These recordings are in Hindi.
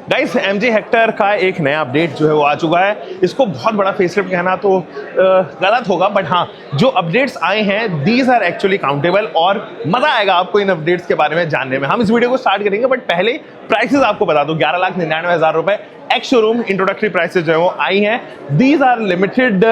गाइस MG हेक्टर का एक नया अपडेट जो है वो आ चुका है। इसको बहुत बड़ा फेसलिफ्ट कहना तो गलत होगा, बट हाँ, जो अपडेट्स आए हैं दीज आर एक्चुअली काउंटेबल और मजा आएगा आपको इन अपडेट्स के बारे में जानने में। हम इस वीडियो को स्टार्ट करेंगे, बट पहले प्राइसेस आपको बता दूं। 11,99,000 रुपए एक्स शोरूम इंट्रोडक्टरी प्राइसेस जो है वो आई हैं। These are limited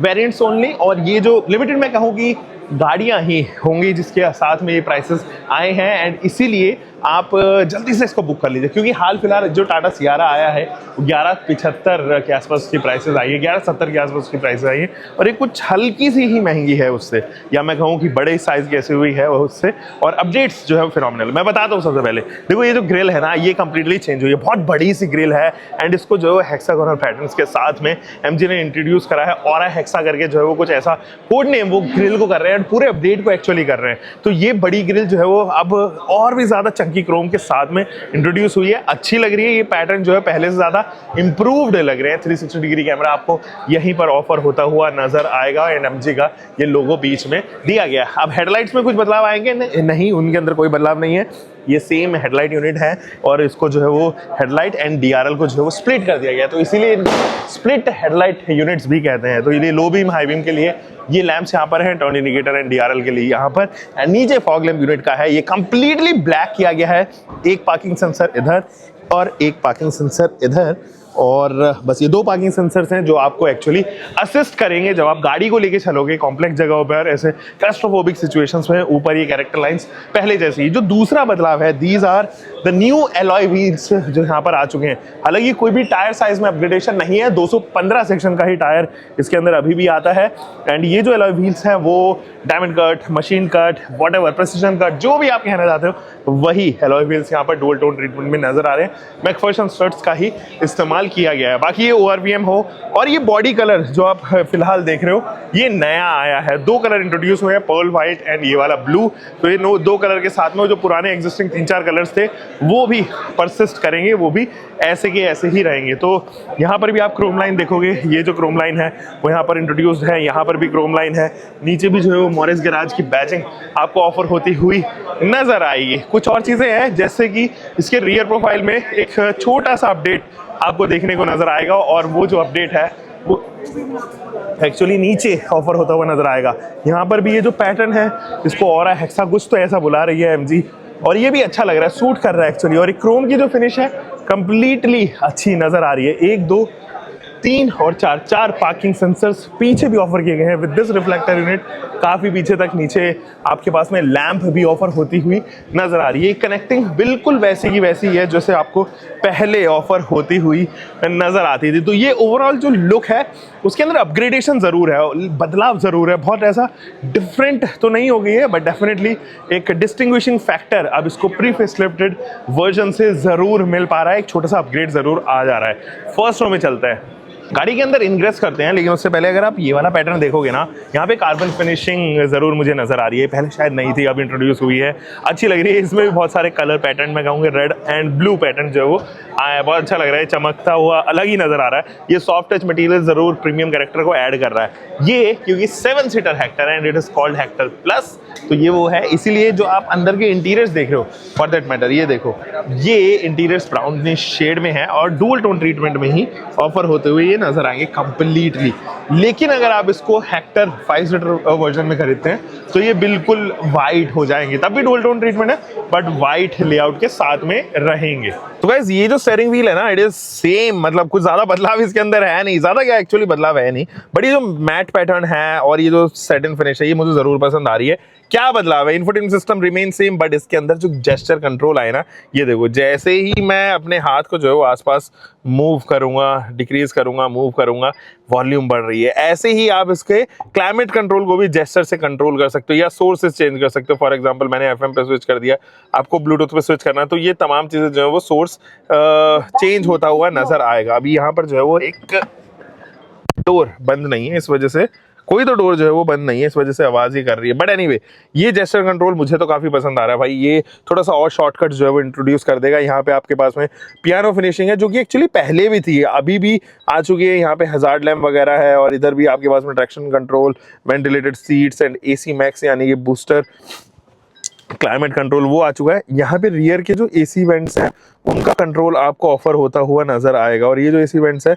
variants only, और ये जो लिमिटेड मैं कहूँ कि गाड़ियां ही होंगी जिसके साथ में ये प्राइसेस आए हैं, एंड इसीलिए आप जल्दी से इसको बुक कर लीजिए, क्योंकि हाल फिलहाल जो टाटा सियारा आया है 11,75 के आसपास की प्राइसेस आई है, 11,70 के आसपास की प्राइसेस आई है, और ये कुछ हल्की सी ही महंगी है उससे, या मैं कहूँ कि बड़े साइज की ऐसी हुई है वो उससे। और अपडेट्स जो है फिनोमिनल। मैं बताता हूँ सबसे पहले, देखो ये जो ग्रिल है ना, ये कंप्लीटली चेंज हुई है, बहुत बड़ी सी ग्रिल है, एंड इसको जो है हेक्सागोनल पैटर्न्स के साथ में MG ने इंट्रोड्यूस करा है। और हेक्सा करके जो है वो कुछ ऐसा कोड नेम वो ग्रिल को कर रहे हैं, पूरे अपडेट को एक्चुअली कर रहे हैं। तो ये बड़ी ग्रिल जो है वो अब और भी ज्यादा चंकी क्रोम के साथ में इंट्रोड्यूस हुई है, अच्छी लग रही है। ये पैटर्न जो है पहले से ज्यादा इंप्रूव्ड लग रहे हैं। 360 डिग्री कैमरा आपको यहीं पर ऑफर होता हुआ नजर आएगा, एंड MG का ये लोगो बीच में दिया गया। अब हेडलाइट्स में कुछ बदलाव आएंगे? नहीं, उनके अंदर कोई बदलाव नहीं है, ये सेम हेडलाइट यूनिट है, और इसको जो है वो हेडलाइट एंड DRL को जो है वो स्प्लिट कर दिया गया, तो इसीलिए स्प्लिट हेडलाइट यूनिट्स भी कहते हैं। तो ये लो बीम हाई बीम के लिए ये लैंप्स यहाँ पर हैं, टर्न इंडिकेटर एंड DRL के लिए यहाँ पर, एंड नीचे फॉग लैंप यूनिट का है, ये कंप्लीटली ब्लैक किया गया है। एक पार्किंग सेंसर इधर और एक पार्किंग सेंसर इधर, और बस ये दो पार्किंग सेंसर्स हैं जो आपको एक्चुअली असिस्ट करेंगे जब आप गाड़ी को लेके चलोगे कॉम्प्लेक्स जगहों पर, ऐसे क्लस्ट्रोफोबिक सिचुएशंस में। ऊपर ये कैरेक्टर लाइंस पहले जैसी। जो दूसरा बदलाव है, these are the new alloy wheels जो यहाँ पर आ चुके हैं। हालांकि कोई भी टायर साइज में अपग्रेडेशन नहीं है, 215 सेक्शन का ही टायर इसके अंदर अभी भी आता है, एंड ये जो एलॉय व्हील्स हैं वो diamond cut, machine cut, whatever precision cut, जो भी आप कहना चाहते हो वही एलॉय व्हील्स यहाँ पर डुअल टोन ट्रीटमेंट में नजर आ रहे हैं। मैकफर्सन स्टड्स का ही इस्तेमाल किया गया है। बाकी ये ORVM हो, और ये बॉडी कलर जो आप फिलहाल देख रहे हो ये नया आया है। दो कलर इंट्रोड्यूस हुए हैं, पर्ल व्हाइट एंड ये वाला ब्लू। तो ये दो कलर के साथ में जो पुराने एग्जिस्टिंग 3-4 कलर्स थे वो भी परसिस्ट करेंगे, वो भी ऐसे के ऐसे ही रहेंगे। तो यहाँ पर भी आप क्रोम लाइन देखोगे, ये जो क्रोम लाइन है वो यहाँ पर इंट्रोड्यूस्ड है, यहाँ पर भी क्रोम लाइन है। नीचे भी जो है वो मॉरिस गैराज की बैजिंग आपको ऑफर होती हुई नजर आएगी। कुछ और चीजें हैं, जैसे कि इसके रियर प्रोफाइल में एक छोटा सा अपडेट आपको देखने को नजर आएगा, और वो जो अपडेट है वो एक्चुअली नीचे ऑफर होता हुआ नजर आएगा। यहाँ पर भी ये जो पैटर्न है इसको और हेक्सा कुछ तो ऐसा बुला रही है MG, और ये भी अच्छा लग रहा है, सूट कर रहा है एक्चुअली। और एक क्रोम की जो फिनिश है कंप्लीटली अच्छी नजर आ रही है। 1 2 3 और 4 पार्किंग सेंसर्स पीछे भी ऑफर किए गए हैं विद दिस रिफ्लेक्टर यूनिट। काफी पीछे तक नीचे आपके पास में लैंप भी ऑफर होती हुई नजर आ रही है। कनेक्टिंग बिल्कुल वैसी की वैसी है जैसे आपको पहले ऑफर होती हुई नजर आती थी। तो ये ओवरऑल जो लुक है उसके अंदर अपग्रेडेशन जरूर है, बदलाव जरूर है, बहुत ऐसा डिफरेंट तो नहीं हो गई है, बट डेफिनेटली एक डिस्टिंग्विशिंग फैक्टर अब इसको प्री फेसलिफ्टेड वर्जन से जरूर मिल पा रहा है। एक छोटा सा अपग्रेड जरूर आ जा रहा है। फर्स्ट रो में चलता है, गाड़ी के अंदर इंग्रेस करते हैं, लेकिन उससे पहले अगर आप ये वाला पैटर्न देखोगे ना, यहाँ पे कार्बन फिनिशिंग जरूर मुझे नजर आ रही है, पहले शायद नहीं थी, अब इंट्रोड्यूस हुई है, अच्छी लग रही है। इसमें भी बहुत सारे कलर पैटर्न, मैं कहूँगा रेड एंड ब्लू पैटर्न जो है वो आया है, बहुत अच्छा लग रहा है, चमकता हुआ अलग ही नजर आ रहा है। ये सॉफ्ट टच मटेरियल जरूर प्रीमियम कैरेक्टर को ऐड कर रहा है। ये क्योंकि 7 सीटर हेक्टर है and it is called Hector plus, तो ये वो है, इसीलिए जो आप अंदर के इंटीरियर्स देख रहे हो फॉर दैट मैटर, ये देखो, ये इंटीरियर्स ब्राउन शेड में है और डुअल टोन ट्रीटमेंट में ही ऑफर होते हुए ये नजर आएंगे कंप्लीटली। लेकिन अगर आप इसको हेक्टर 5 सीटर वर्जन में खरीदते हैं तो ये बिल्कुल वाइट हो जाएंगे, तब भी डुअल टोन ट्रीटमेंट है बट वाइट लेआउट के साथ में रहेंगे। तो गाइस ये जो स्टीयरिंग व्हील है ना, इट इज सेम, मतलब कुछ ज्यादा बदलाव इसके अंदर है नहीं, ज्यादा क्या एक्चुअली बदलाव है नहीं, बट ये जो मैट पैटर्न है और ये जो सैटिन फिनिश है ये मुझे जरूर पसंद आ रही है। क्या बदलाव है? Infotainment system remain same, but इसके अंदर जो जेस्चर कंट्रोल आए ना, ये देखो, जैसे ही मैं अपने हाथ को जो है वो आसपास मूव करूंगा, डिक्रीज करूंगा, मूव करूंगा, वॉल्यूम बढ़ रही है। ऐसे ही आप इसके क्लाइमेट कंट्रोल को भी जेस्चर से कंट्रोल कर सकते हो या सोर्सेस चेंज कर सकते हो। फॉर एग्जांपल मैंने FM पे स्विच कर दिया, आपको ब्लूटूथ पे स्विच करना है, तो ये तमाम चीजें जो है वो सोर्स चेंज होता हुआ नजर आएगा। अभी यहाँ पर जो है वो एक डोर बंद नहीं है, इस वजह से कोई तो डोर जो है वो बंद नहीं है, इस वजह से आवाज ही कर रही है। बट एनीवे, ये जेस्चर कंट्रोल मुझे तो काफी पसंद आ रहा है भाई। ये थोड़ा सा और शॉर्टकट जो है वो इंट्रोड्यूस कर देगा। यहाँ पे आपके पास में पियानो फिनिशिंग है जो कि एक्चुअली पहले भी थी, अभी भी आ चुकी है। यहाँ पे हजार्ड लैम्प वगैरह है, और इधर भी आपके पास में traction control, ventilated seats and AC max यानी कि बूस्टर क्लाइमेट कंट्रोल वो आ चुका है। यहाँ पे रियर के जो एसी वेंट्स हैं उनका कंट्रोल आपको ऑफर होता हुआ नजर आएगा, और ये जो एसी वेंट्स है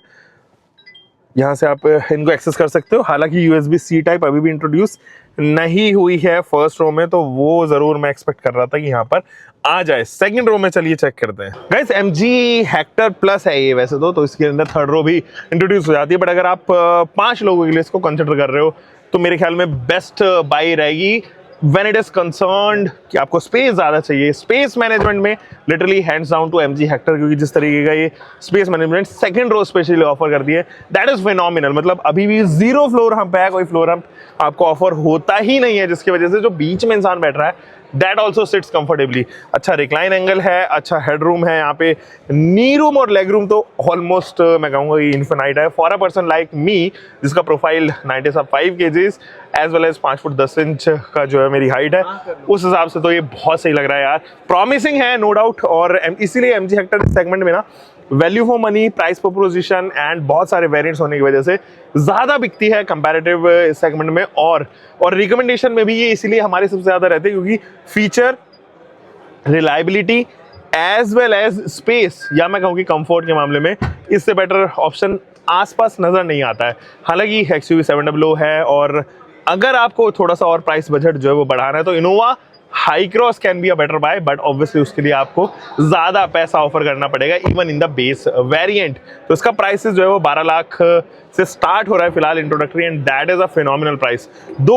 यहाँ से आप इनको एक्सेस कर सकते हो। हालांकि USB-C टाइप अभी भी इंट्रोड्यूस नहीं हुई है फर्स्ट रो में, तो वो जरूर मैं एक्सपेक्ट कर रहा था कि यहाँ पर आ जाए। सेकंड रो में चलिए चेक करते हैं गाइस। MG हेक्टर प्लस है ये वैसे तो इसके अंदर थर्ड रो भी इंट्रोड्यूस हो जाती है, बट अगर आप 5 लोगों के लिए इसको कंसिडर कर रहे हो तो मेरे ख्याल में बेस्ट बाई रहेगी when it is concerned कि आपको स्पेस ज़्यादा चाहिए। स्पेस मैनेजमेंट में literally hands down to MG Hector, क्योंकि जिस तरीके का ये space management second row specially offer करती है, दैट इज फिनोमिनल। मतलब अभी भी 0 फ्लोर हम्प है, कोई फ्लोर हम्प आपको ऑफर होता ही नहीं है, जिसकी वजह से जो बीच में इंसान बैठ रहा है दैट ऑल्सो सिट्स कंफर्टेबली। अच्छा रिक्लाइन एंगल है, अच्छा हेडरूम है, यहाँ पे नी रूम और लेग रूम तो ऑलमोस्ट मैं कहूँगा इन्फिनाइट है for a person like me, जिसका profile 95 kgs as well as 5 foot 10 inch का जो है मेरी हाइट है, उस हिसाब से तो ये बहुत सही लग रहा है यार। प्रॉमिसिंग है नो डाउट, और इसीलिए MG हेक्टर इस सेगमेंट में ना value for money, price proposition and बहुत सारे वेरिएंट्स होने की वजह से ज़्यादा बिकती है कंपैरेटिव इस सेगमेंट में, और रिकमेंडेशन में भी ये इसीलिए हमारे सबसे ज़्यादा रहते हैं, क्योंकि feature, reliability as well as space, या मैं कहूँ कि कंफर्ट के मामले में इससे बेटर ऑप्शन आसपास नज़र नहीं आता है। हालांकि XUV 700 है, और अगर आपको थोड़ा सा और प्राइस बजट जो है वो बढ़ाना है तो Innova Hycross can be a better buy, but obviously उसके लिए आपको ज़्यादा पैसा ऑफर करना पड़ेगा even in the base variant. तो इसका प्राइसेस जो है वो 12 लाख से स्टार्ट हो रहा है फिलहाल introductory, and that is a phenomenal price. दो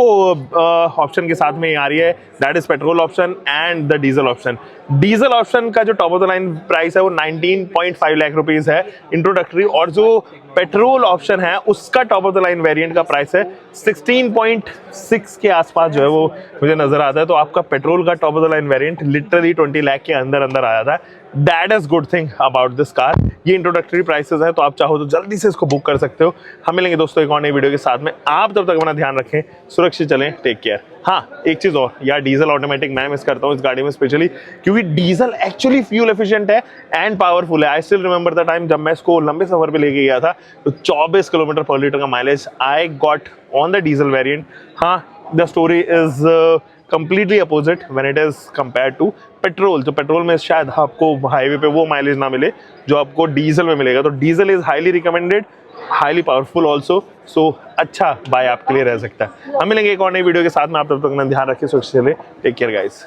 ऑप्शन के साथ में ये आ रही है, that is petrol option and the diesel option. Diesel option का जो top of the line price है वो 19.5 लाख रुपीस है इंट्रोडक्टरी, और जो पेट्रोल ऑप्शन है उसका top of the line variant का प्राइस है 16.6 के आसपास जो है वो मुझे नजर आता है। तो आपका पेट्रोल का top of the line variant literally 20 lakh के अंदर आ जाता है। That is good thing about this car. ये इंट्रोडक्टरी प्राइसेस है, तो आप चाहो तो जल्दी से इसको बुक कर सकते हो। हम मिलेंगे दोस्तों एक और नई वीडियो के साथ में। आप तब तक अपना ध्यान रखें, सुरक्षित चलें, टेक केयर। हाँ एक चीज और यार, डीजल ऑटोमेटिक मैं मिस करता हूँ इस गाड़ी में स्पेशली, क्योंकि डीजल एक्चुअली फ्यूल एफिशिएंट है एंड पावरफुल है। I still remember the time जब मैं इसको लंबे सफर पे लेके गया था, तो 24 किलोमीटर पर लीटर का mileage I got on the diesel variant. हाँ the story is completely opposite when it is compare to petrol. तो पेट्रोल में शायद आपको हाईवे पे वो माइलेज ना मिले जो आपको डीजल में मिलेगा। तो diesel is highly recommended, highly powerful also, so अच्छा बाय आपके लिए रह सकता है। हम मिलेंगे एक और नई वीडियो के साथ में। आप तब तक अपना ध्यान रखिए, सुरक्षित चले, टेक केयर गाइस।